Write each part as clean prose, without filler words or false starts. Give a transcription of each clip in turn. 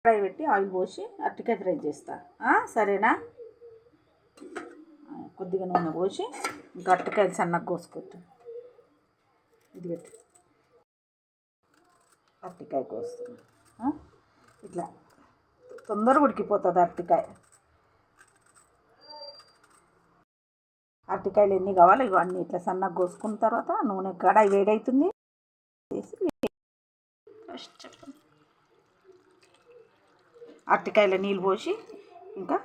Fry పెట్టి oil పోసి అరటికాయ ఫ్రై చేస్తా. సరేనా? కొద్దిగా నూనె పోసి ఇంకా అరటికాయలు సన్నగా కోసుకుంటా. ఇది పెట్టి అరటికాయ కోస్తున్నా. ఇట్లా తొందరగా ఉడికిపోతుంది అరటికాయ. అరటికాయలు ఎన్ని కావాలో ఇవన్నీ ఇట్లా సన్నగా కోసుకున్న తర్వాత నూనె కడాయి వేడవుతుంది. అరటికాయల నీళ్ళు పోసి ఇంకా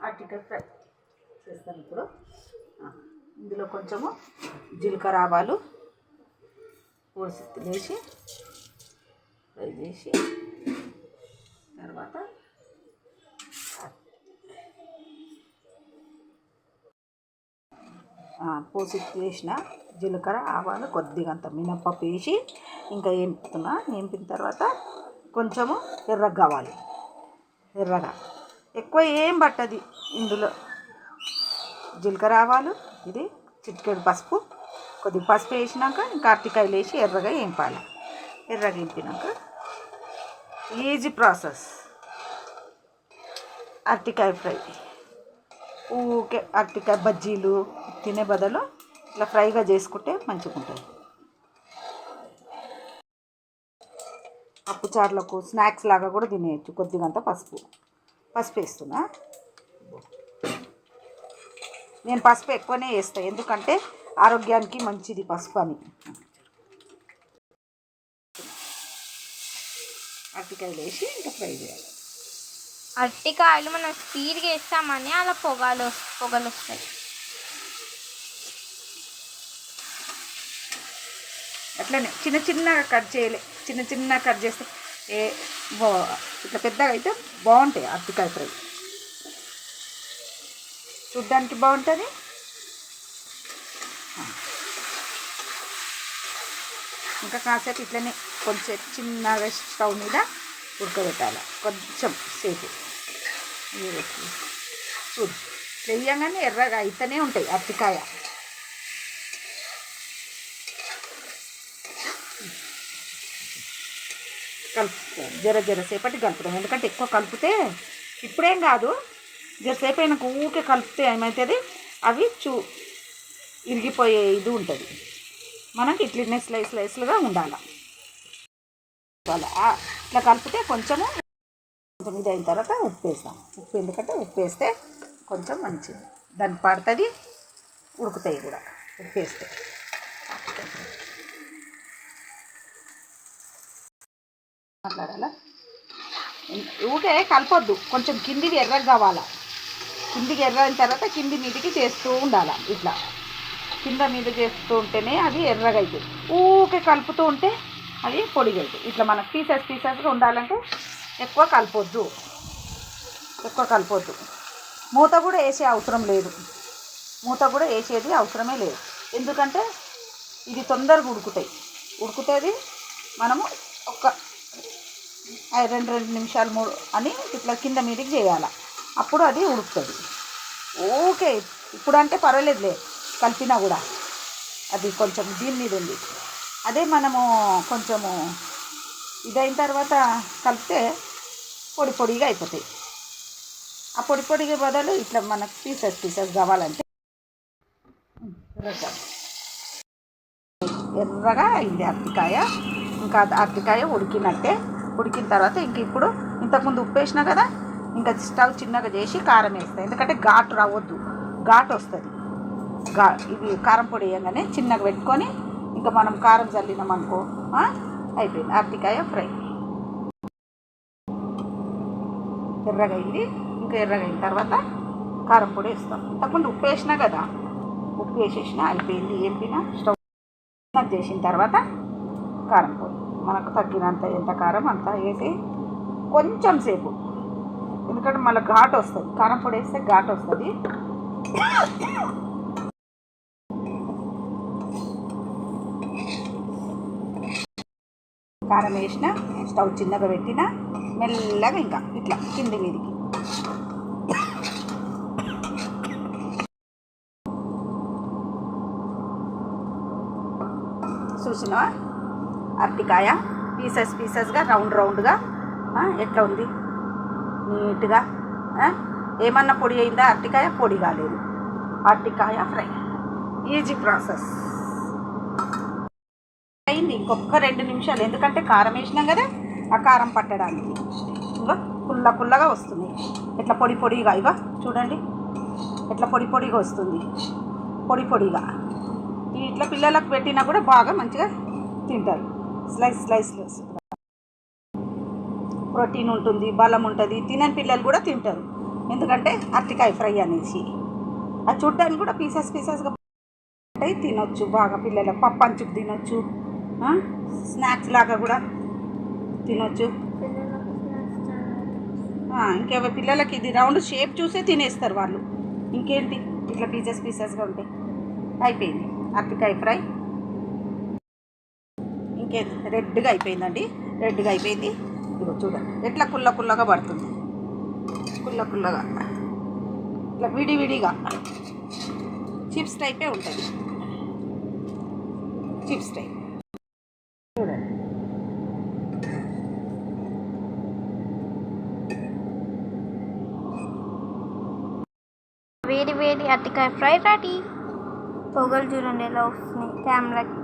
అరటికాయ ఫ్రై చేస్తాను. ఇప్పుడు ఇందులో కొంచెము జీలకర్ర ఆవాలు పోసి వేసి ఫ్రై చేసి తర్వాత పోసి వేసిన జీలకర్ర ఆవాలు కొద్దిగా అంత మినప్పప్పు వేసి ఇంకా వేపిన తర్వాత కొంచెము ఎర్రగా కావాలి. ఎర్రగా ఎక్కువ ఏం పట్టది ఇందులో. జీలకర్ర ఆవాలు, ఇది చిటికెడు పసుపు, కొద్దిగా పసుపు వేసినాక ఇంకా అరటికాయలు వేసి ఎర్రగా వేపాలి. ఎర్రగా వేపినాక ఈజీ ప్రాసెస్ అరటికాయ ఫ్రై. ఊకే అరటికాయ బజ్జీలు తినే బదులు ఇలా ఫ్రైగా చేసుకుంటే మంచిగా ఉంటుంది. పప్పుచారులకు స్నాక్స్ లాగా కూడా తినేయచ్చు. కొద్దిగా అంత పసుపు వేస్తున్నా. నేను పసుపు ఎక్కువనే వేస్తాను, ఎందుకంటే ఆరోగ్యానికి మంచిది పసుపు అని. అరటికాయలు వేసి ఇంకా ఫ్రై చేయాలి. అరటికాయలు మనం స్పీడ్గా వేస్తామని అలా పొగలు వస్తాయి. అట్లనే చిన్నగా కట్ చేయలే. చిన్నగా కట్ చేస్తే ఇట్లా పెద్దగా అయితే బాగుంటాయి అరటికాయ ఫ్రై. చూడ్డానికి బాగుంటుంది. ఇంకా కాసేపు ఇట్లనే కొంచెం చిన్నగా స్టవ్ మీద ఉడకబెట్టాలి కొంచెం సేపు. చూడు వేయంగానే ఎర్రగా అయితేనే ఉంటాయి అరటికాయ. కలుపుతాం జరసేపటి కలుపుతాం, ఎందుకంటే ఎక్కువ కలిపితే ఇప్పుడేం కాదు, జరసేపు అయినా ఊకే కలిపితే ఏమవుతుంది, అవి ఇరిగిపోయే ఇది ఉంటుంది. మనకి ఇట్లనే స్లైస్లుగా ఉండాలి. ఇట్లా కలిపితే కొంచెం ఇది అయిన తర్వాత ఉప్పు వేస్తాం. ఉప్పు ఎందుకంటే ఉప్పు వేస్తే కొంచెం మంచిది, దాన్ని పడుతుంది, ఉడుకుతాయి కూడా ఉప్పు వేస్తే. మాట్లాడాలా? ఊకే కలపొద్దు, కొంచెం కిందికి ఎర్రగా కావాలా. కిందికి ఎర్ర అయిన తర్వాత కింది మీదికి చేస్తూ ఉండాలి. ఇట్లా కింద మీద చేస్తూ ఉంటేనే అది ఎర్రగా అవుతుంది. ఊకే కలుపుతూ ఉంటే అది పొడిగా అవుతుంది. ఇట్లా మనకు పీసెస్గా ఉండాలంటే ఎక్కువ కలపొద్దు. మూత కూడా వేసే అవసరం లేదు. మూత కూడా వేసేది అవసరమే లేదు, ఎందుకంటే ఇది తొందరగా ఉడుకుతుంది. మనము ఒక 2 నిమిషాలు 3 అని ఇట్లా కింద మీదకి చేయాలి, అప్పుడు అది ఉడుకుతుంది. ఓకే, ఇప్పుడు అంటే పర్వాలేదులే, కలిపినా కూడా అది కొంచెం దీని మీద ఉంది. అదే మనము కొంచెము ఇదైన తర్వాత కలిపితే పొడిగా అయిపోతాయి. ఆ పొడిగా బదులు ఇట్లా మనకు పీసెస్ కావాలంటే ఎర్రగా అయింది అరటికాయ. ఇంకా అరటికాయ ఉడికినట్టే. ఉడికిన తర్వాత ఇప్పుడు ఇంతకుముందు ఉప్పు వేసినా కదా, ఇంకా స్టవ్ చిన్నగా చేసి కారం వేస్తాయి, ఎందుకంటే ఘాటు రావద్దు, ఘాటు వస్తుంది. ఇది కారం పొడి వేయగానే చిన్నగా పెట్టుకొని ఇంకా మనం కారం చల్లినామనుకో అయిపోయింది అరటికాయ ఫ్రై. ఎర్రగా అయింది. ఇంకా ఎర్రగా అయిన తర్వాత కారం పొడి వేస్తాం. ఇంతకుముందు ఉప్పు వేసినా కదా, ఉప్పు వేసేసినా అయిపోయింది. ఏంపినా స్టవ్ చేసిన తర్వాత కారం పొడి మనకు తగ్గినంత, ఎంత కారం అంత వేసి కొంచెం సేపు, ఎందుకంటే మళ్ళీ ఘాటు వస్తుంది. కారం పొడి వేస్తే ఘాటు వస్తుంది. కారం వేసిన స్టవ్ చిన్నగా పెట్టిన మెల్లగా ఇంకా ఇట్లా కింది మీదికి చూసినా అరటికాయ పీసెస్గా రౌండ్గా ఎట్లా ఉంది నీట్గా. ఏమన్నా పొడి అయిందా? అరటికాయ పొడి కాలేదు. అరటికాయ ఫ్రై ఈజీ ప్రాసెస్ అయింది. ఇంకొక 2 నిమిషాలు, ఎందుకంటే కారం వేసినాం కదా, ఆ కారం పట్టడానికి. ఇంకా పుల్లగా వస్తుంది. ఎట్లా పొడి పొడిగా, ఇవా చూడండి ఎట్లా పొడి పొడిగా వస్తుంది. పొడిగా ఇట్లా పిల్లలకు పెట్టినా కూడా బాగా మంచిగా తింటారు. స్లైస్ ప్రోటీన్ ఉంటుంది, బలం ఉంటుంది. తినని పిల్లలు కూడా తింటారు, ఎందుకంటే అరటికాయ ఫ్రై అనేసి. అది చూడడానికి కూడా పీసెస్గా తినొచ్చు బాగా. పిల్లలకు పప్పు అంచుకు తినొచ్చు, స్నాక్స్ లాగా కూడా తినొచ్చు. ఇంకేవో పిల్లలకి ఇది రౌండ్ షేప్ చూసే తినేస్తారు వాళ్ళు. ఇంకేంటి ఇట్లా పీసెస్గా ఉంటాయి. అయిపోయింది అరటికాయ ఫ్రై. ఇంకేంటి రెడ్గా అయిపోయిందండి. రెడ్గా అయిపోయింది. ఇదిగో చూడండి ఎట్లా కుల్లగా పడుతుంది. కుల్లగా ఇట్లా విడివిడిగా చిప్స్ టైపే ఉంటుంది. చిప్స్ టైప్ చూడండి. వేడి అరటికాయ ఫ్రై రెడీ. పొగలు చూడండి ఎలా వస్తున్నాయి కెమెరాకి.